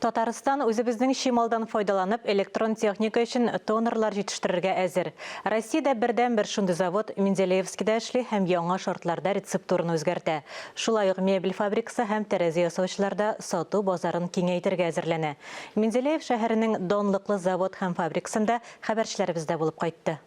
Татарстан өзебезнең шималдан файдаланып, электрон техника өчен тонорлар җитештерергә әзер. Россиядә бердән-бер шундый завод Менделеевскида эшли һәм яңа шартларда рецептурын үзгәртә. Шулай ук мебель фабрикасы һәм тәрәзә ясаучыларда сату базарын киңәйтергә әзерләнә. Менделеев шәһәренең данлыклы завод һәм фабрикасында хәбәрчеләребездә булып кайтты.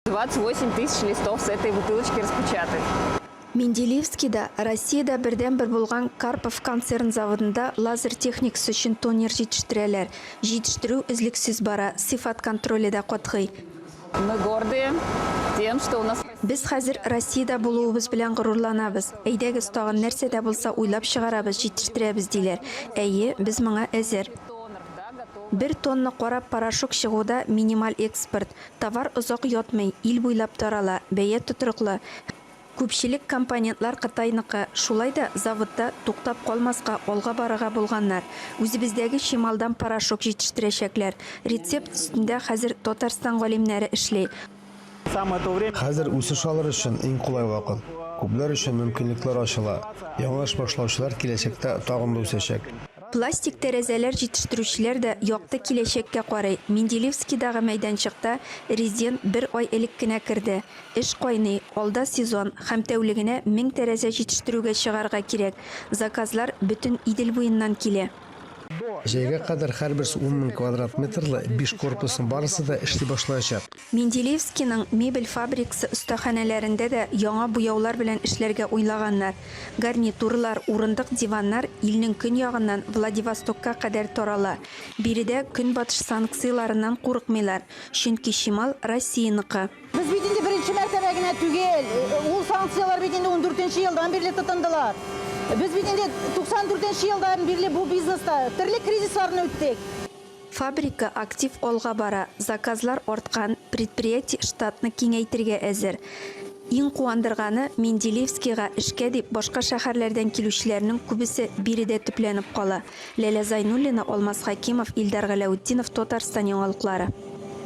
28 тысяч листов с этой бутылочки распечатать. Менделеевскида, Россияда бердән-бер булган Карпов концерн заводында лазер техникасы өчен тонер җитештерәләр. Җитештерү өзлексез бара, сыйфат контроле дә катгый. Мы горды тем, что у нас... Без хәзер Россияда булуыбыз белән горурланабыз. Әйдәгез тагын нәрсә дә булса уйлап чыгарабыз, җитештерәбез диләр. Әйе, без моңа әзер. 1 тонна карап порошок чыгуда минималь экспорт. Товар озак ятмый, ил буйлап тарала, бәя тотрыклы. Күпчелек компонентлар Кытайныкы, шулай да заводта туктап калмаска алга барырга булганнар. Үзебездәге шималдан порошок җитештерәчәкләр. Рецепт өстендә хәзер Татарстан галимнәре эшли. Хәзер үсеш алыр өчен иң кулай вакыт. Күпләр өчен мөмкинлекләр ачыла. Яңа эш башлаучылар киләчәктә тагын да үсәчәк. Пластик тәрәзәләр җитештерүчеләр дә якты киләчәккә карый. Менделеевскидагы мәйданчыкта резидент 1 ай элек кенә керде. Эш кайный, алда сезон һәм тәүлегенә 1000 тәрәзә җитештерүгә чыгарга кирәк. Заказлар бөтен Идел буеннан килә. Җәйгә кадәр һәрберсе 10 000 квадрат метрлы 5 корпусын барысы да эшли башлаячак. Менделеевскиның мебель фабрикасы остаханәләрендә дә яңа буяулар белән эшләргә уйлаганнар. Гарнитурлар, урындык диваннар илнең көньягыннан Владивостокка кадәр тарала. Биредә көнбатыш санкцияларыннан курыкмыйлар, чөнки шимал Россияныкы. Без бит инде беренче мәртәбә генә түгел. Ул санкциялар бит инде 14нче елдан бирле тотындылар. Biz bit инде 94 елдан бирле бу бизнеста төрле кризисларны үттек. Фабрика актив алга бара, заказлар арткан, предприятие штатны киңәйтергә әзер. Иң куандырганы Менделеевскига эшкә дип башка шәһәрләрдән килүчеләрнең күбесе биредә төпләнеп кала. Ләлә Зайнуллина, Алмаз Хакимов, Илдар Галәүддинов, Татарстан яңалыклары.